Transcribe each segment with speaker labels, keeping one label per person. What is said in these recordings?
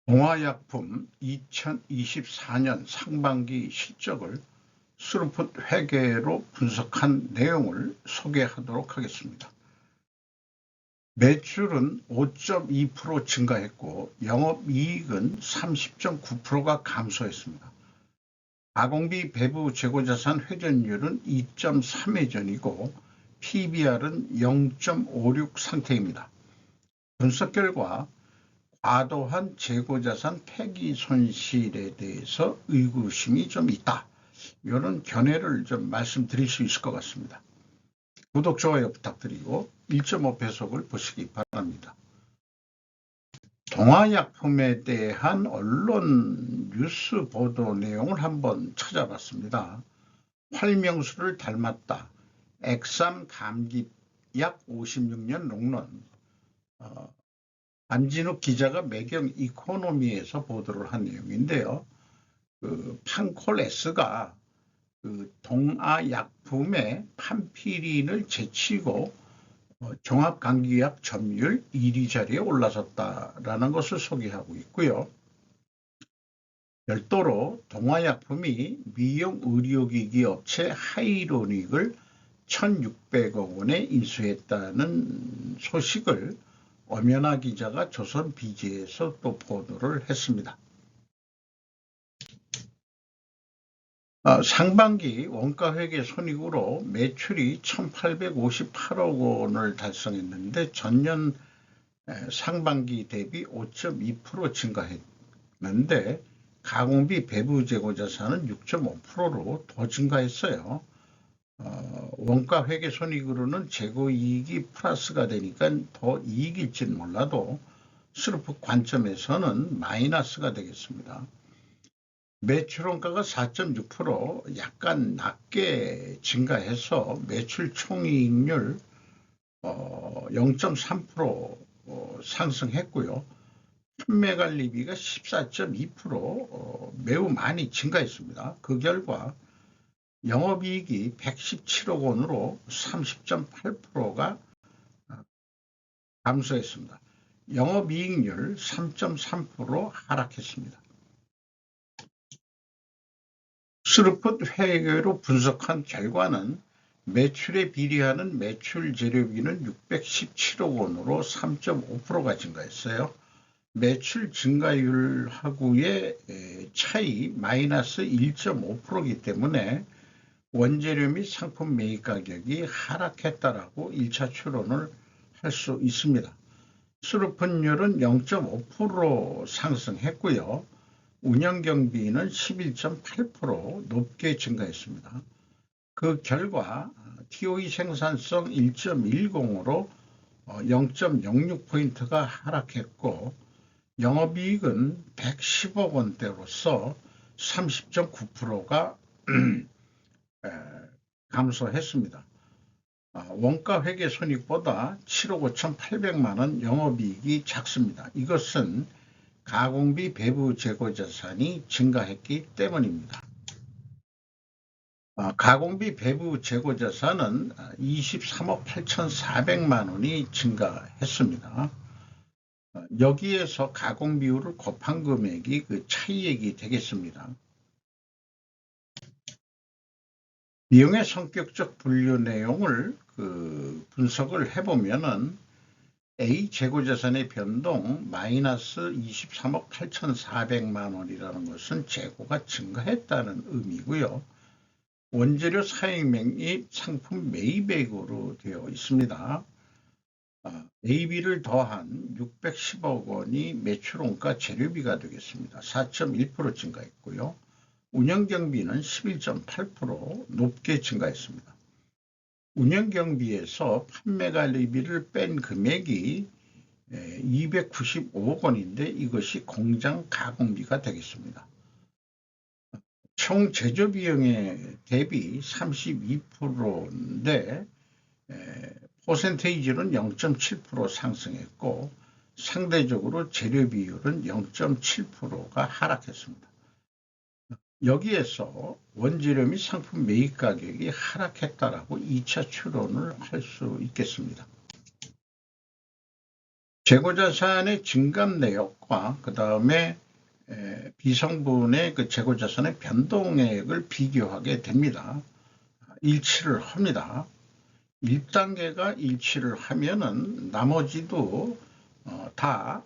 Speaker 1: 동화약품 2024년 상반기 실적을 스루풋 회계로 분석한 내용을 소개하도록 하겠습니다. 매출은 5.2% 증가했고 영업이익은 30.9%가 감소했습니다. 가공비 배부 재고자산 회전율은 2.3회전이고 PBR은 0.56 상태입니다. 분석 결과 과도한 재고자산 폐기 손실에 대해서 의구심이 좀 있다. 이런 견해를 좀 말씀드릴 수 있을 것 같습니다. 구독, 좋아요 부탁드리고 1.5배속을 보시기 바랍니다. 동화약품에 대한 언론 뉴스 보도 내용을 한번 찾아봤습니다. 활명수를 닮았다. 액삼 감기약 56년 롱런. 안진욱 기자가 매경 이코노미에서 보도를 한 내용인데요. 판콜S가 동아약품의 판피린을 제치고 종합감기약 점유율 1위 자리에 올라섰다라는 것을 소개하고 있고요. 별도로 동아약품이 미용 의료기기 업체 하이로닉을 1,600억 원에 인수했다는 소식을 엄연아 기자가 조선 BJ에서 또 보도를 했습니다. 상반기 원가회계 손익으로 매출이 1,858억 원을 달성했는데 전년 상반기 대비 5.2% 증가했는데 가공비 배부 재고자산은 6.5%로 더 증가했어요. 원가회계 손익으로는 재고이익이 플러스가 되니까 더 이익일지는 몰라도 스루풋 관점에서는 마이너스가 되겠습니다. 매출원가가 4.6% 약간 낮게 증가해서 매출 총이익률 0.3% 상승했고요. 판매관리비가 14.2% 매우 많이 증가했습니다. 그 결과 영업이익이 117억 원으로 30.8%가 감소했습니다. 영업이익률 3.3% 하락했습니다. 스루풋 회계로 분석한 결과는 매출에 비례하는 매출 재료비는 617억 원으로 3.5%가 증가했어요. 매출 증가율하고의 차이 마이너스 1.5%이기 때문에 원재료 및 상품 매입 가격이 하락했다라고 1차 추론을 할 수 있습니다. 스루풋율은 0.5% 상승했고요. 운영경비는 11.8% 높게 증가했습니다. 그 결과 TOE 생산성 1.10으로 0.06포인트가 하락했고 영업이익은 110억 원대로서 30.9%가 감소했습니다. 원가회계 손익보다 7억 5,800만 원 영업이익이 작습니다. 이것은 가공비 배부 재고자산이 증가했기 때문입니다. 가공비 배부 재고자산은 23억 8,400만 원이 증가했습니다. 여기에서 가공비율을 곱한 금액이 그 차이액이 되겠습니다. 비용의 성격적 분류 내용을 분석을 해보면은 A 재고자산의 변동 마이너스 23억 8,400만 원이라는 것은 재고가 증가했다는 의미고요. 원재료 사익 및 상품 매입액으로 되어 있습니다. AB를 더한 610억 원이 매출원가 재료비가 되겠습니다. 4.1% 증가했고요. 운영경비는 11.8% 높게 증가했습니다. 운영경비에서 판매관리비를 뺀 금액이 295억 원인데 이것이 공장 가공비가 되겠습니다. 총 제조비용에 대비 32%인데 퍼센테이지는 0.7% 상승했고 상대적으로 재료 비율은 0.7%가 하락했습니다. 여기에서 원재료 및 상품 매입 가격이 하락했다라고 2차 추론을 할 수 있겠습니다. 재고자산의 증감 내역과 그 다음에 비성분의 그 재고자산의 변동액을 비교하게 됩니다. 일치를 합니다. 1단계가 일치를 하면은 나머지도 다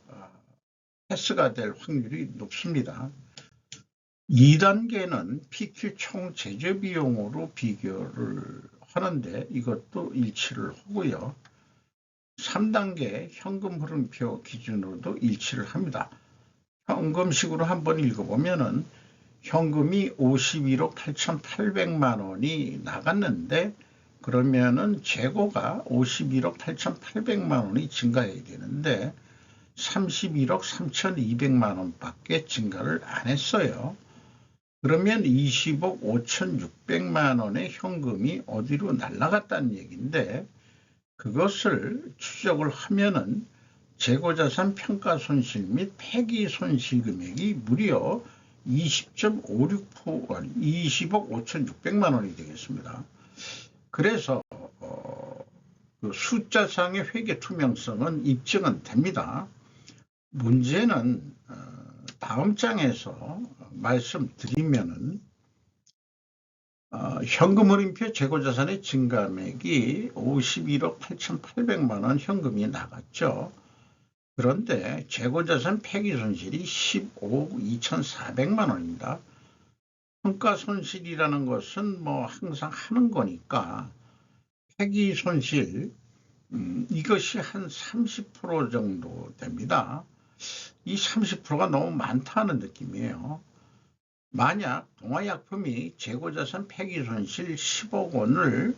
Speaker 1: 패스가 될 확률이 높습니다. 2단계는 PQ 총 제조 비용으로 비교를 하는데 이것도 일치를 하고요. 3단계 현금 흐름표 기준으로도 일치를 합니다. 현금식으로 한번 읽어보면은 현금이 51억 8,800만 원이 나갔는데 그러면은 재고가 51억 8,800만 원이 증가해야 되는데 31억 3,200만 원밖에 증가를 안 했어요. 그러면 20억 5,600만 원의 현금이 어디로 날아갔다는 얘기인데 그것을 추적을 하면은 재고자산 평가손실 및 폐기손실 금액이 무려 20억 5,600만 원이 되겠습니다. 그래서 그 숫자상의 회계 투명성은 입증은 됩니다. 문제는 다음 장에서 말씀드리면은 현금 흐름표 재고자산의 증감액이 51억 8,800만 원 현금이 나갔죠. 그런데 재고자산 폐기손실이 15억 2,400만 원입니다. 평가손실이라는 것은 뭐 항상 하는 거니까 폐기손실 이것이 한 30% 정도 됩니다. 이 30%가 너무 많다는 느낌이에요. 만약 동아약품이 재고자산 폐기손실 10억 원을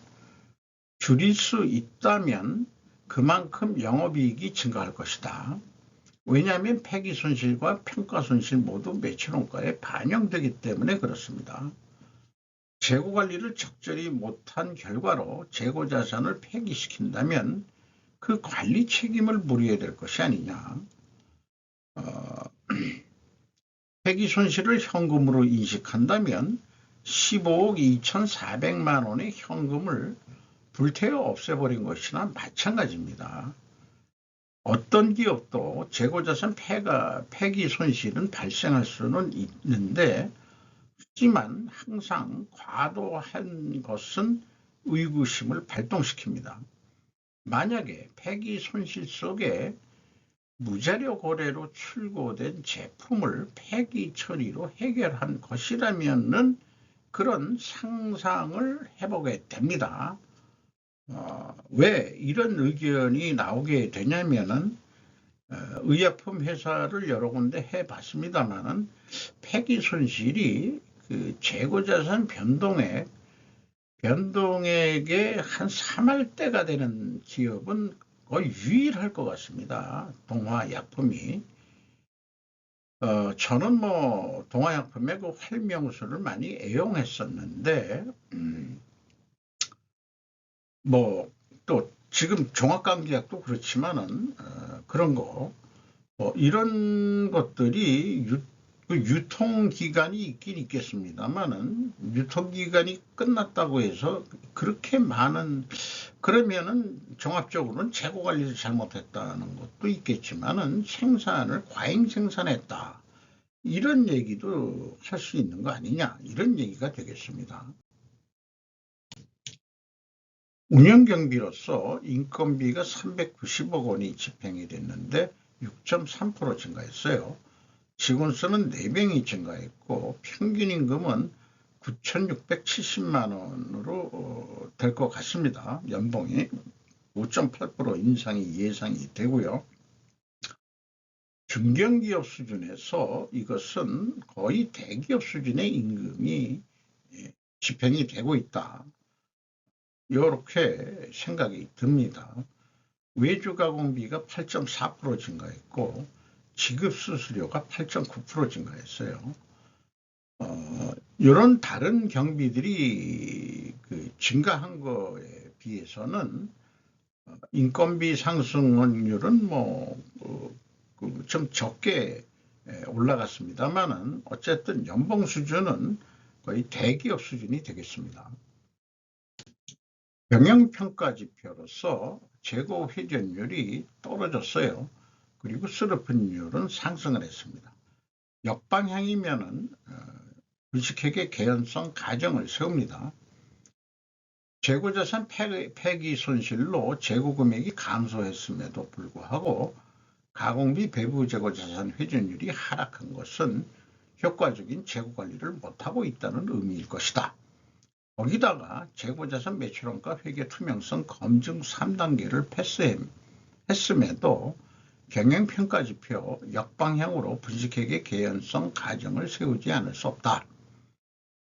Speaker 1: 줄일 수 있다면 그만큼 영업이익이 증가할 것이다. 왜냐하면 폐기손실과 평가손실 모두 매출원가에 반영되기 때문에 그렇습니다. 재고관리를 적절히 못한 결과로 재고자산을 폐기시킨다면 그 관리 책임을 물어야 될 것이 아니냐. 폐기손실을 현금으로 인식한다면 15억 2,400만 원의 현금을 불태워 없애버린 것이나 마찬가지입니다. 어떤 기업도 재고자산 폐기 손실은 발생할 수는 있는데 하지만 항상 과도한 것은 의구심을 발동시킵니다. 만약에 폐기 손실 속에 무자료 거래로 출고된 제품을 폐기 처리로 해결한 것이라면은 그런 상상을 해보게 됩니다. 왜 이런 의견이 나오게 되냐면은 의약품 회사를 여러 군데 해봤습니다만은 폐기 손실이 그 재고자산 변동액의 한 3할대가 되는 기업은 거의 유일할 것 같습니다. 동화약품이. 저는 뭐 동화약품의 그 활명수를 많이 애용했었는데 뭐 또 지금 종합감기약도 그렇지만은 그런 거 이런 것들이 유통기간이 있긴 있겠습니다만은 유통기간이 끝났다고 해서 그렇게 많은 그러면은 종합적으로는 재고 관리를 잘못했다는 것도 있겠지만은 생산을 과잉 생산했다 이런 얘기도 할 수 있는 거 아니냐 이런 얘기가 되겠습니다. 운영경비로서 인건비가 390억 원이 집행이 됐는데 6.3% 증가했어요. 직원수는 4명이 증가했고 평균 임금은 9,670만 원으로 될 것 같습니다. 연봉이 5.8% 인상이 예상이 되고요. 중견기업 수준에서 이것은 거의 대기업 수준의 임금이 집행이 되고 있다. 이렇게 생각이 듭니다. 외주가공비가 8.4% 증가했고 지급수수료가 8.9% 증가했어요. 이런 다른 경비들이 그 증가한 거에 비해서는 인건비 상승률은 뭐 좀 적게 올라갔습니다만은 어쨌든 연봉 수준은 거의 대기업 수준이 되겠습니다. 경영평가 지표로서 재고 회전율이 떨어졌어요. 그리고 쓰러픈율은 상승을 했습니다. 역방향이면은 불식회계 개연성 가정을 세웁니다. 재고자산 폐기 손실로 재고금액이 감소했음에도 불구하고 가공비 배부 재고자산 회전율이 하락한 것은 효과적인 재고관리를 못하고 있다는 의미일 것이다. 거기다가 재고자산 매출원가 회계 투명성 검증 3단계를 패스했음에도 경영평가지표 역방향으로 분식회계 개연성 가정을 세우지 않을 수 없다.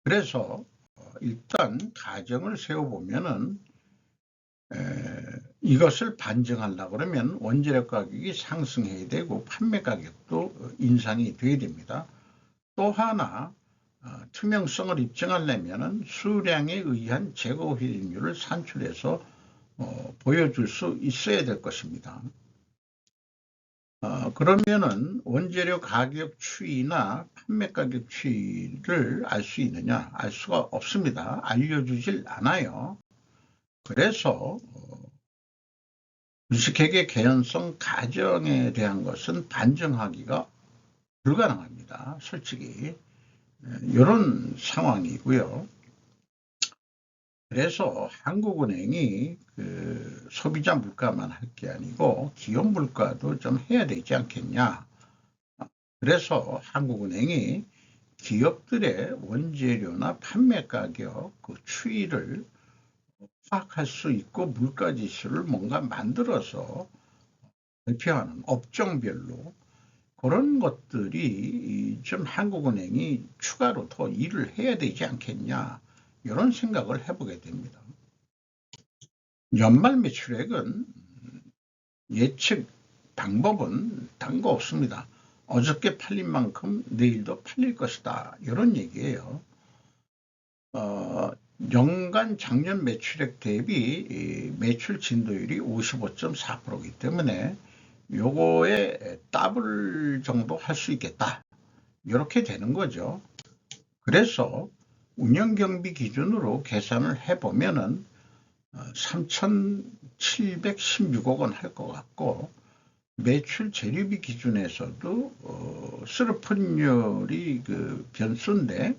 Speaker 1: 그래서 일단 가정을 세워보면은 이것을 반증하려고 그러면 원재료 가격이 상승해야 되고 판매 가격도 인상이 돼야 됩니다. 또 하나 투명성을 입증하려면 수량에 의한 재고 회전율을 산출해서 보여줄 수 있어야 될 것입니다. 그러면은 원재료 가격 추이나 판매 가격 추이를 알 수 있느냐? 알 수가 없습니다. 알려주질 않아요. 그래서 분식회계 개연성 가정에 대한 것은 반증하기가 불가능합니다. 솔직히 이런 상황이고요. 그래서 한국은행이 소비자 물가만 할 게 아니고 기업 물가도 좀 해야 되지 않겠냐. 그래서 한국은행이 기업들의 원재료나 판매 가격 그 추이를 파악할 수 있고 물가지수를 뭔가 만들어서 발표하는 업종별로 그런 것들이 좀 한국은행이 추가로 더 일을 해야 되지 않겠냐 이런 생각을 해보게 됩니다. 연말 매출액은 예측 방법은 단 거 없습니다. 어저께 팔린 만큼 내일도 팔릴 것이다 이런 얘기예요. 연간 작년 매출액 대비 매출 진도율이 55.4%이기 때문에 요거에 더블 정도 할 수 있겠다 이렇게 되는 거죠. 그래서 운영경비 기준으로 계산을 해보면은 3,716억 원 할 것 같고 매출 재료비 기준에서도 쓰러픈율이 그 변수인데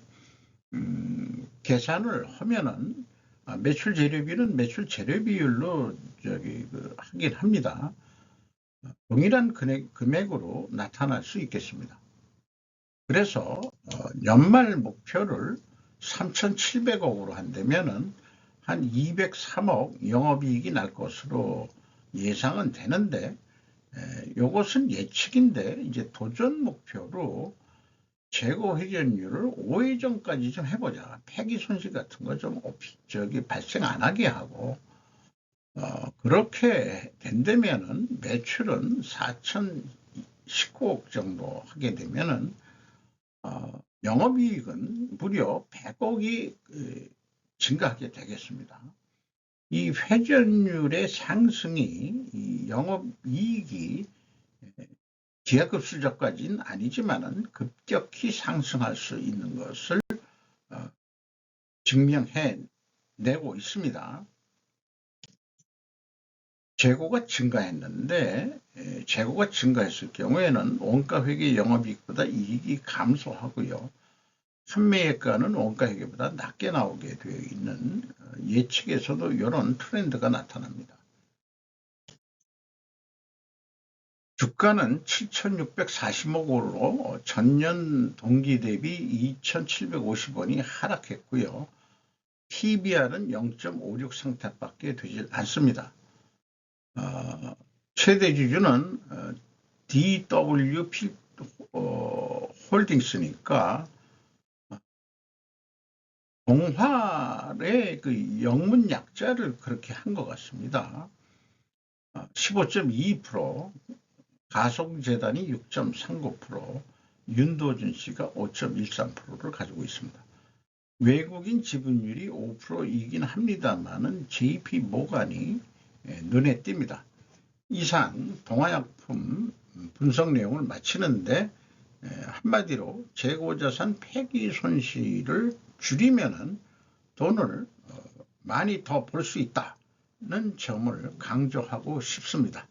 Speaker 1: 계산을 하면은 매출 재료비는 매출 재료비율로 하긴 합니다. 동일한 금액으로 나타날 수 있겠습니다. 그래서 연말 목표를 3,700억으로 한다면은 한 203억 영업이익이 날 것으로 예상은 되는데 이것은 예측인데 이제 도전 목표로 재고 회전율을 5회 전까지 좀 해보자. 폐기 손실 같은 거 좀 발생 안 하게 하고 그렇게 된다면은 매출은 4,019억 정도 하게 되면은 영업이익은 무려 100억이 증가하게 되겠습니다. 이 회전율의 상승이 이 영업이익이 기하급수적까지는 아니지만은 급격히 상승할 수 있는 것을 증명해내고 있습니다. 재고가 증가했는데 재고가 증가했을 경우에는 원가회계 영업이익보다 이익이 감소하고요. 판매액가는 원가회계보다 낮게 나오게 되어 있는 예측에서도 이런 트렌드가 나타납니다. 주가는 7,640억으로 전년 동기 대비 2,750원이 하락했고요. PBR은 0.56 상태밖에 되질 않습니다. 최대 주주는 DW 홀딩스니까 동활의 그 영문 약자를 그렇게 한 것 같습니다. 15.2%, 가속재단이 6.39%, 윤도준 씨가 5.13%를 가지고 있습니다. 외국인 지분율이 5%이긴 합니다만은 JP 모간이 눈에 띕니다. 이상 동화약품 분석 내용을 마치는데 한마디로 재고자산 폐기 손실을 줄이면은 돈을 많이 더 벌 수 있다는 점을 강조하고 싶습니다.